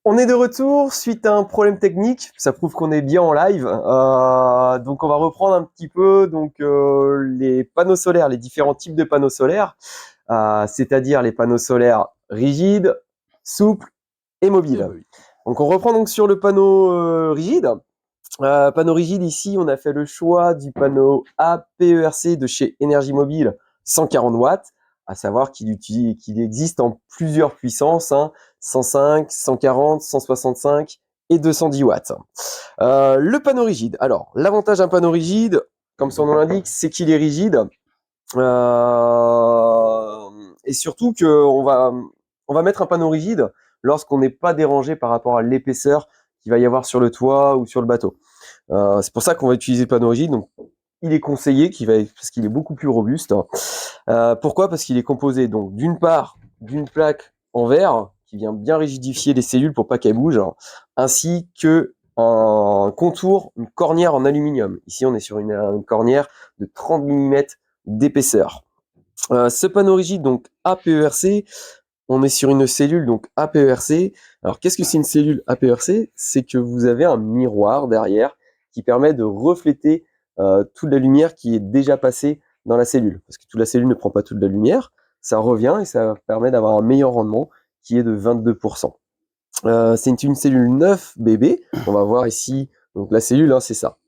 On est de retour suite à un problème technique. Ça prouve qu'on est bien en live. Donc on va reprendre un petit peu les panneaux solaires, les différents types de panneaux solaires, c'est-à-dire les panneaux solaires rigides, souples et mobiles. Donc on reprend donc sur le panneau rigide. Panneau rigide ici, on a fait le choix du panneau APERC de chez Énergie Mobile 140 watts, à savoir qu'il existe en plusieurs puissances, 105, 140, 165 et 210 watts. Le panneau rigide. Alors, l'avantage d'un panneau rigide, comme son nom l'indique, c'est qu'il est rigide. Et surtout qu'on va mettre un panneau rigide lorsqu'on n'est pas dérangé par rapport à l'épaisseur qu'il va y avoir sur le toit ou sur le bateau. C'est pour ça qu'on va utiliser le panneau rigide. Donc, il est conseillé parce qu'il est beaucoup plus robuste. Pourquoi? Parce qu'il est composé donc d'une part d'une plaque en verre qui vient bien rigidifier les cellules pour pas qu'elles bougent, ainsi que un contour, une cornière en aluminium. Ici, on est sur une cornière de 30 mm d'épaisseur. Ce panneau rigide, donc APERC, on est sur une cellule donc APERC. Alors, qu'est-ce que c'est une cellule APERC? C'est que vous avez un miroir derrière qui permet de refléter toute la lumière qui est déjà passée dans la cellule. Parce que toute la cellule ne prend pas toute la lumière, ça revient et ça permet d'avoir un meilleur rendement qui est de 22%. C'est une cellule 9 BB. On va voir ici, donc la cellule, c'est ça.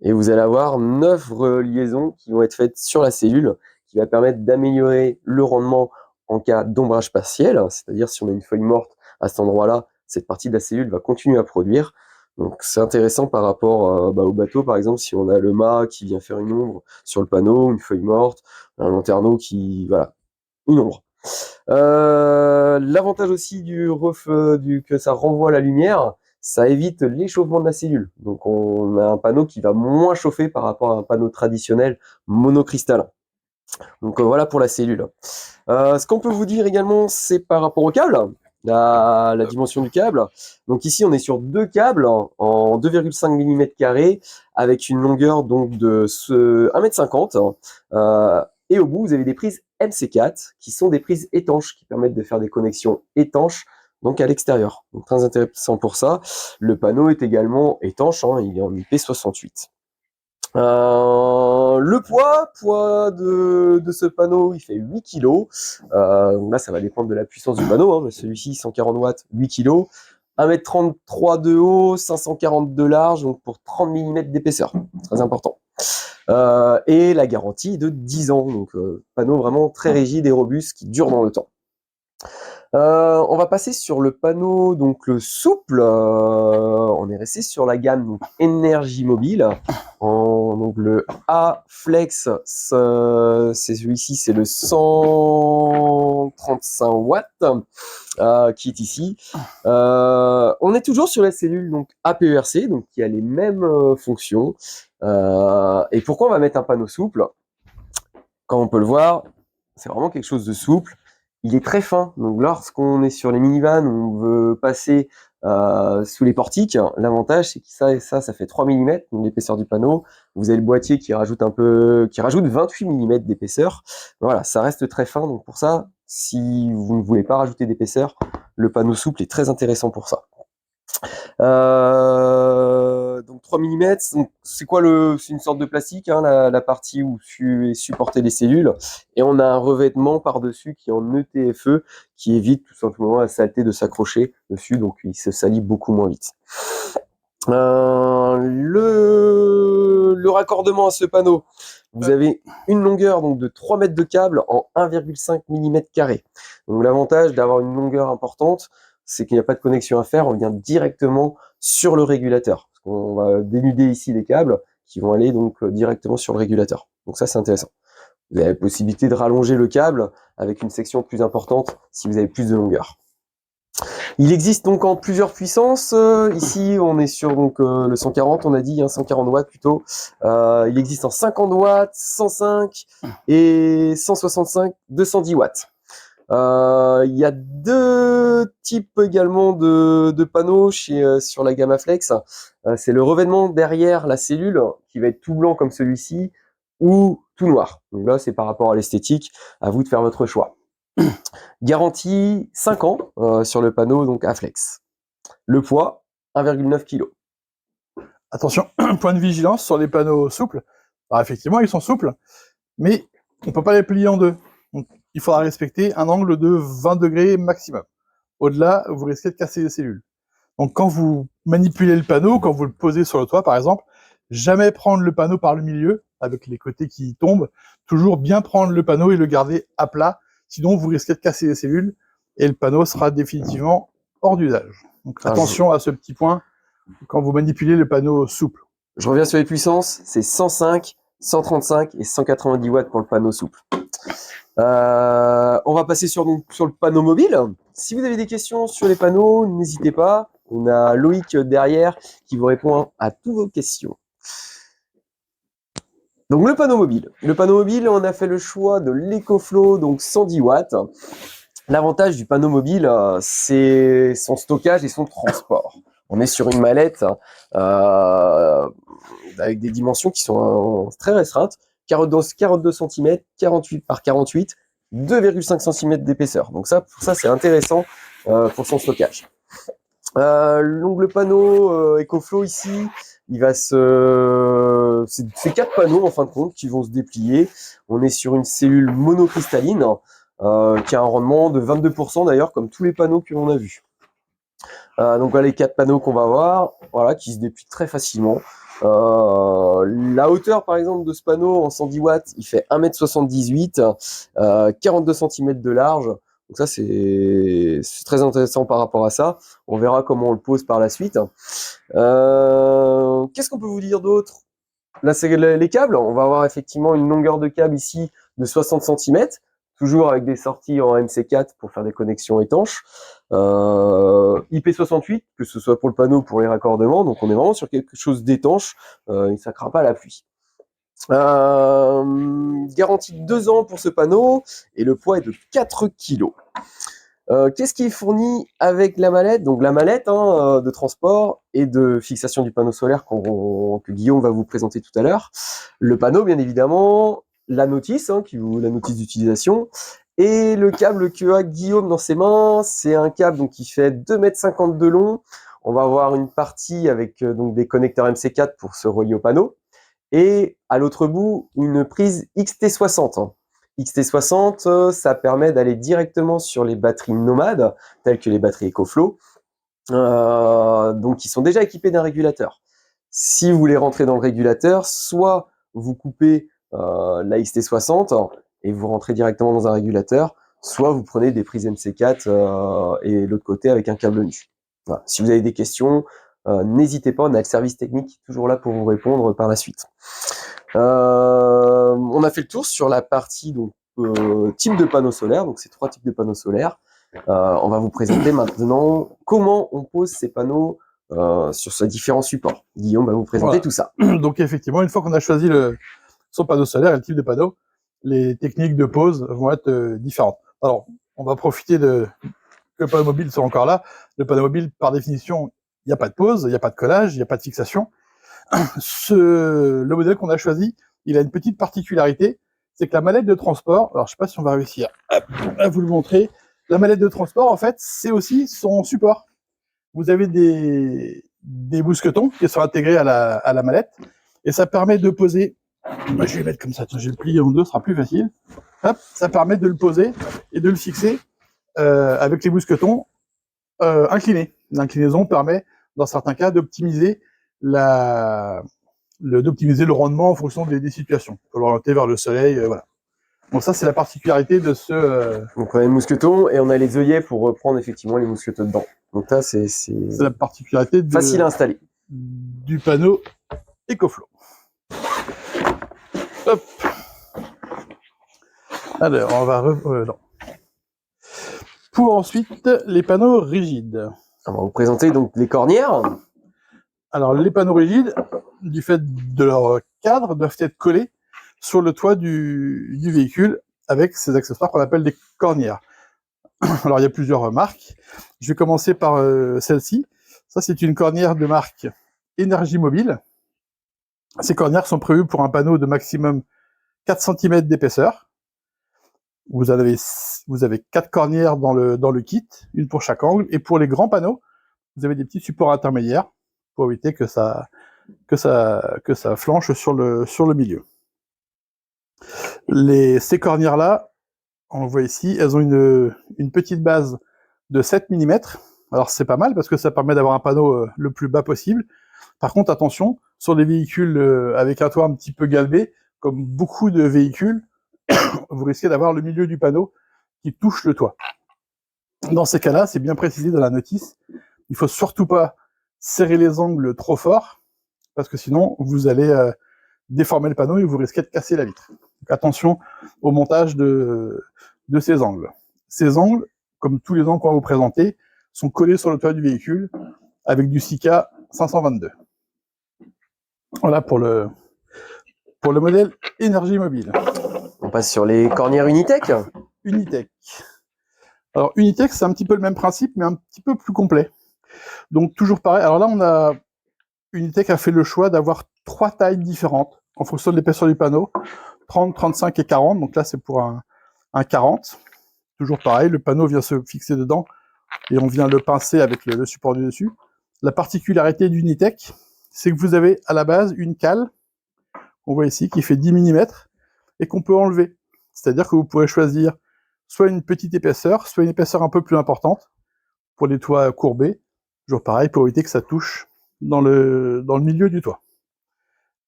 Et vous allez avoir 9 liaisons qui vont être faites sur la cellule, qui va permettre d'améliorer le rendement en cas d'ombrage partiel, c'est-à-dire si on a une feuille morte à cet endroit-là, cette partie de la cellule va continuer à produire. Donc c'est intéressant par rapport au bateau, par exemple, si on a le mât qui vient faire une ombre sur le panneau, une feuille morte, un lanterneau voilà, une ombre. L'avantage aussi que ça renvoie la lumière, ça évite l'échauffement de la cellule. Donc on a un panneau qui va moins chauffer par rapport à un panneau traditionnel monocristallin. Donc voilà pour la cellule. Ce qu'on peut vous dire également, c'est par rapport au câble, la dimension du câble. Donc ici, on est sur deux câbles en 2,5 mm avec une longueur donc de 1,50 m. Et au bout, vous avez des prises MC4 qui sont des prises étanches qui permettent de faire des connexions étanches donc à l'extérieur. Donc très intéressant pour ça. Le panneau est également étanche, il est en IP68. Le poids de ce panneau, il fait 8 kg. Là, ça va dépendre de la puissance du panneau. Mais celui-ci, 140 watts, 8 kg. 1,33 m de haut, 540 de large, donc pour 30 mm d'épaisseur. Très important. Et la garantie de 10 ans. Donc, panneau vraiment très rigide et robuste qui dure dans le temps. On va passer sur le panneau donc le souple. On est resté sur la gamme donc, Énergie Mobile. Donc le A-Flex, c'est celui-ci, c'est le 135 watts qui est ici. On est toujours sur la cellule donc APERC, donc qui a les mêmes fonctions. Et pourquoi on va mettre un panneau souple? Comme on peut le voir, c'est vraiment quelque chose de souple. Il est très fin, donc lorsqu'on est sur les minivans, on veut passer sous les portiques, l'avantage c'est que ça fait 3 mm, donc l'épaisseur du panneau. Vous avez le boîtier qui rajoute 28 mm d'épaisseur. Voilà, ça reste très fin, donc pour ça, si vous ne voulez pas rajouter d'épaisseur, le panneau souple est très intéressant pour ça. Donc 3 mm, c'est quoi c'est une sorte de plastique, la partie où est supportée les cellules, et on a un revêtement par-dessus qui est en ETFE qui évite tout simplement la saleté de s'accrocher dessus, donc il se salit beaucoup moins vite. Le raccordement à ce panneau, vous avez une longueur donc de 3 mètres de câble en 1,5 mm carré. Donc l'avantage d'avoir une longueur importante, c'est qu'il n'y a pas de connexion à faire, on vient directement sur le régulateur. Parce qu'on va dénuder ici les câbles qui vont aller donc directement sur le régulateur. Donc ça, c'est intéressant. Vous avez la possibilité de rallonger le câble avec une section plus importante si vous avez plus de longueur. Il existe donc en plusieurs puissances. Ici, on est sur donc le 140, on a dit, 140 watts plutôt. Il existe en 50 watts, 105 et 165, 210 watts. Il y a deux types également de panneaux sur la gamme Flex. C'est le revêtement derrière la cellule qui va être tout blanc comme celui-ci ou tout noir. Donc là, c'est par rapport à l'esthétique. À vous de faire votre choix. Garantie 5 ans sur le panneau donc Aflex. Le poids, 1,9 kg. Attention, point de vigilance sur les panneaux souples. Alors effectivement, ils sont souples, mais on ne peut pas les plier en deux. Donc, il faudra respecter un angle de 20 degrés maximum. Au-delà, vous risquez de casser les cellules. Donc quand vous manipulez le panneau, quand vous le posez sur le toit par exemple, jamais prendre le panneau par le milieu, avec les côtés qui tombent, toujours bien prendre le panneau et le garder à plat, sinon vous risquez de casser les cellules et le panneau sera définitivement hors d'usage. Donc attention à ce petit point quand vous manipulez le panneau souple. Je reviens sur les puissances, c'est 105, 135 et 190 watts pour le panneau souple. On va passer sur le panneau mobile. Si vous avez des questions sur les panneaux, n'hésitez pas. On a Loïc derrière qui vous répond à toutes vos questions. Donc le panneau mobile. Le panneau mobile, on a fait le choix de l'EcoFlow, donc 110 watts. L'avantage du panneau mobile, c'est son stockage et son transport. On est sur une mallette avec des dimensions qui sont très restreintes. 42 cm, 48 par 48, 2,5 cm d'épaisseur. Donc ça, pour ça, c'est intéressant pour son stockage. Donc le panneau EcoFlow ici, il va c'est 4 panneaux en fin de compte qui vont se déplier. On est sur une cellule monocristalline qui a un rendement de 22% d'ailleurs, comme tous les panneaux que l'on a vus. Donc voilà les 4 panneaux qu'on va voir, voilà, qui se déplient très facilement. La hauteur par exemple de ce panneau en 110 watts, il fait 1,78 m, 42 cm de large. Donc ça c'est très intéressant par rapport à ça. On verra comment on le pose par la suite. Qu'est-ce qu'on peut vous dire d'autre? Là c'est les câbles. On va avoir effectivement une longueur de câble ici de 60 cm. Toujours avec des sorties en MC4 pour faire des connexions étanches. IP68, que ce soit pour le panneau ou pour les raccordements. Donc on est vraiment sur quelque chose d'étanche. Et ça craint pas à la pluie. Garantie de 2 ans pour ce panneau. Et le poids est de 4 kg. Qu'est-ce qui est fourni avec la mallette? Donc la mallette de transport et de fixation du panneau solaire que Guillaume va vous présenter tout à l'heure. Le panneau, bien évidemment. La notice, la notice d'utilisation, et le câble que a Guillaume dans ses mains, c'est un câble donc, qui fait 2,50 m de long. On va avoir une partie avec donc des connecteurs MC4 pour se relier au panneau, et à l'autre bout, une prise XT60. XT60, ça permet d'aller directement sur les batteries nomades, telles que les batteries EcoFlow, donc qui sont déjà équipées d'un régulateur. Si vous voulez rentrer dans le régulateur, soit vous coupez la XT60 et vous rentrez directement dans un régulateur, soit vous prenez des prises MC4 et l'autre côté avec un câble nu. Voilà. Si vous avez des questions, n'hésitez pas, on a le service technique toujours là pour vous répondre par la suite. On a fait le tour sur la partie donc, type de panneaux solaires, donc ces 3 types de panneaux solaires. On va vous présenter maintenant comment on pose ces panneaux sur ces différents supports. Guillaume va vous présenter tout ça. Donc effectivement, une fois qu'on a choisi son panneau solaire et le type de panneau, les techniques de pose vont être différentes. Alors, on va profiter que le panneau mobile soit encore là. Le panneau mobile, par définition, il n'y a pas de pose, il n'y a pas de collage, il n'y a pas de fixation. Le modèle qu'on a choisi, il a une petite particularité, c'est que la mallette de transport, alors je ne sais pas si on va réussir à vous le montrer, la mallette de transport, en fait, c'est aussi son support. Vous avez des mousquetons qui sont intégrés à la mallette, et ça permet de poser. Moi, je vais le mettre comme ça, je vais le plier en deux, ce sera plus facile. Hop, ça permet de le poser et de le fixer avec les mousquetons inclinés. L'inclinaison permet, dans certains cas, d'optimiser d'optimiser le rendement en fonction des situations. On peut l'orienter vers le soleil, voilà. Donc ça, c'est la particularité de ce... Donc on a les mousquetons et on a les œillets pour reprendre effectivement les mousquetons dedans. Donc là, c'est la particularité facile à installer. Du panneau EcoFlow. Hop. Alors, on va... non. Pour ensuite, les panneaux rigides. On va vous présenter donc les cornières. Alors, les panneaux rigides, du fait de leur cadre, doivent être collés sur le toit du véhicule avec ces accessoires qu'on appelle des cornières. Alors, il y a plusieurs marques. Je vais commencer par celle-ci. Ça, c'est une cornière de marque Énergie Mobile. Ces cornières sont prévues pour un panneau de maximum 4 cm d'épaisseur. Vous avez 4 cornières dans le kit, une pour chaque angle. Et pour les grands panneaux, vous avez des petits supports intermédiaires pour éviter que ça flanche sur le milieu. Ces cornières-là, on le voit ici, elles ont une petite base de 7 mm. Alors c'est pas mal parce que ça permet d'avoir un panneau le plus bas possible. Par contre, attention, sur les véhicules avec un toit un petit peu galbé, comme beaucoup de véhicules, vous risquez d'avoir le milieu du panneau qui touche le toit. Dans ces cas-là, c'est bien précisé dans la notice, il faut surtout pas serrer les angles trop fort, parce que sinon, vous allez déformer le panneau et vous risquez de casser la vitre. Donc attention au montage de ces angles. Ces angles, comme tous les angles qu'on va vous présenter, sont collés sur le toit du véhicule avec du Sika 522. Voilà pour le modèle énergie mobile. On passe sur les cornières Unitech. Unitech. Alors Unitech, c'est un petit peu le même principe, mais un petit peu plus complet. Donc toujours pareil. Alors là, Unitech a fait le choix d'avoir 3 tailles différentes en fonction de l'épaisseur du panneau, 30, 35 et 40. Donc là, c'est pour un 40. Toujours pareil, le panneau vient se fixer dedans et on vient le pincer avec le support du dessus. La particularité d'Unitech, c'est que vous avez à la base une cale, qu'on voit ici, qui fait 10 mm et qu'on peut enlever. C'est-à-dire que vous pourrez choisir soit une petite épaisseur, soit une épaisseur un peu plus importante pour les toits courbés. Toujours pareil, pour éviter que ça touche dans le milieu du toit.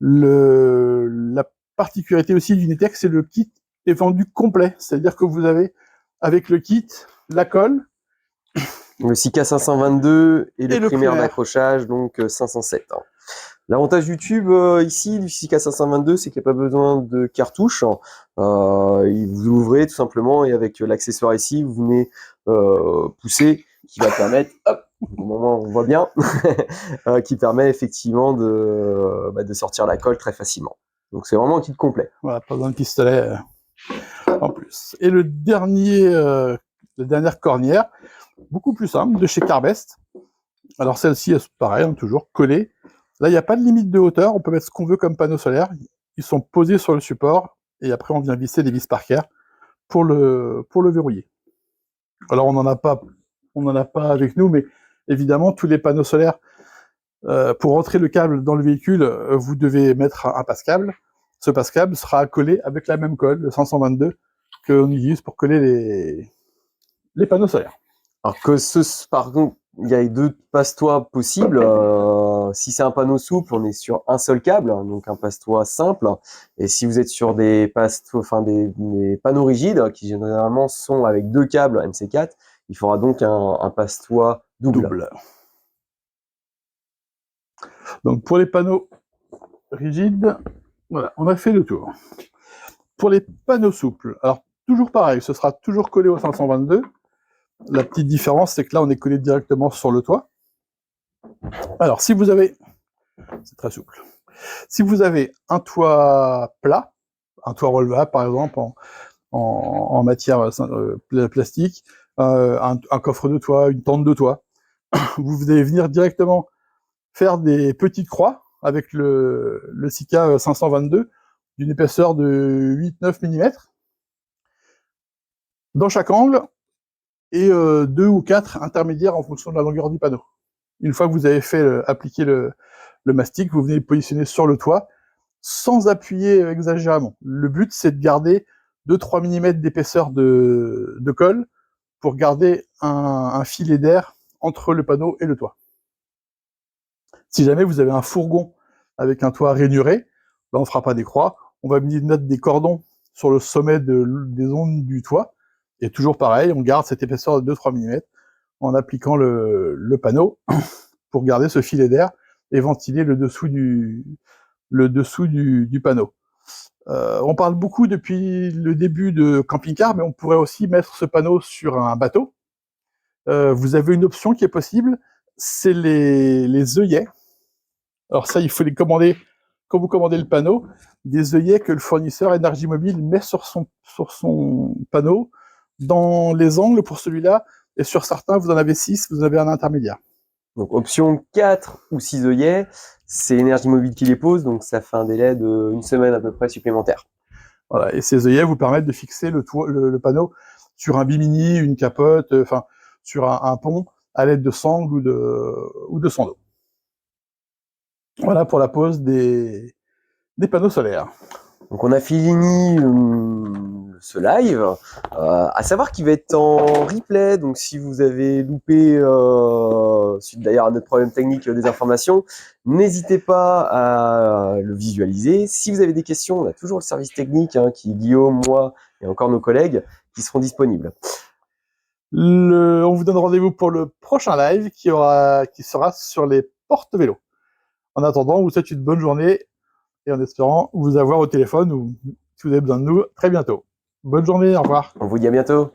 La particularité aussi d'Unitech, c'est le kit est vendu complet. C'est-à-dire que vous avez, avec le kit, la colle, le Sika 522 et le primaire primaire d'accrochage, donc 507. L'avantage du tube ici du Sika 522, c'est qu'il n'y a pas besoin de cartouche. Vous l'ouvrez tout simplement et avec l'accessoire ici, vous venez pousser, qui va permettre, hop, au moment où on voit bien, qui permet effectivement de sortir la colle très facilement. Donc c'est vraiment un kit complet. Voilà, pas besoin de pistolet en plus. Et la dernière cornière, beaucoup plus simple, de chez Carbest. Alors celle-ci, pareil, hein, toujours collée. Là, il n'y a pas de limite de hauteur, on peut mettre ce qu'on veut comme panneau solaire. Ils sont posés sur le support, et après on vient visser les vis Parker pour le verrouiller. Alors on n'en a pas avec nous, mais évidemment, tous les panneaux solaires, pour rentrer le câble dans le véhicule, vous devez mettre un passe-câble. Ce passe-câble sera collé avec la même colle, le 522, qu'on utilise pour coller les panneaux solaires. Alors que par contre, il y a 2 passe-toits possibles. Si c'est un panneau souple, on est sur un seul câble, donc un passe-toit simple. Et si vous êtes sur des panneaux rigides, qui généralement sont avec 2 câbles MC4, il faudra donc un passe-toit double. Donc pour les panneaux rigides, voilà, on a fait le tour. Pour les panneaux souples, alors toujours pareil, ce sera toujours collé au 522. La petite différence, c'est que là, on est collé directement sur le toit. Alors, si vous avez... C'est très souple. Si vous avez un toit plat, un toit relevable, par exemple, en matière plastique, un coffre de toit, une tente de toit, vous allez venir directement faire des petites croix avec le Sika 522 d'une épaisseur de 8-9 mm dans chaque angle, et 2 ou 4 intermédiaires en fonction de la longueur du panneau. Une fois que vous avez fait appliquer le mastic, vous venez le positionner sur le toit sans appuyer exagérément. Le but, c'est de garder 2-3 mm d'épaisseur de colle pour garder un filet d'air entre le panneau et le toit. Si jamais vous avez un fourgon avec un toit rainuré, là on ne fera pas des croix, on va mettre des cordons sur le sommet des ondes du toit, et toujours pareil, on garde cette épaisseur de 2-3 mm en appliquant le panneau pour garder ce filet d'air et ventiler le dessous du panneau. On parle beaucoup depuis le début de camping-car, mais on pourrait aussi mettre ce panneau sur un bateau. Vous avez une option qui est possible, c'est les œillets. Alors ça, il faut les commander, quand vous commandez le panneau, des œillets que le fournisseur Énergie Mobile met sur son panneau, dans les angles pour celui-là, et sur certains, vous en avez 6, vous avez un intermédiaire. Donc option 4 ou 6 œillets, c'est Énergie Mobile qui les pose, donc ça fait un délai d'1 semaine à peu près supplémentaire. Voilà, et ces œillets vous permettent de fixer le panneau sur un bimini, une capote, enfin sur un pont, à l'aide de sangles ou de son eau. Voilà pour la pose des panneaux solaires. Donc on a fini ce live. À savoir qu'il va être en replay, donc si vous avez loupé, suite d'ailleurs à notre problème technique des informations, n'hésitez pas à le visualiser. Si vous avez des questions, on a toujours le service technique, qui est Guillaume, moi et encore nos collègues qui seront disponibles. On vous donne rendez-vous pour le prochain live qui sera sur les porte-vélos. En attendant, on vous souhaite une bonne journée et en espérant vous avoir au téléphone ou si vous avez besoin de nous très bientôt. Bonne journée, au revoir. On vous dit à bientôt.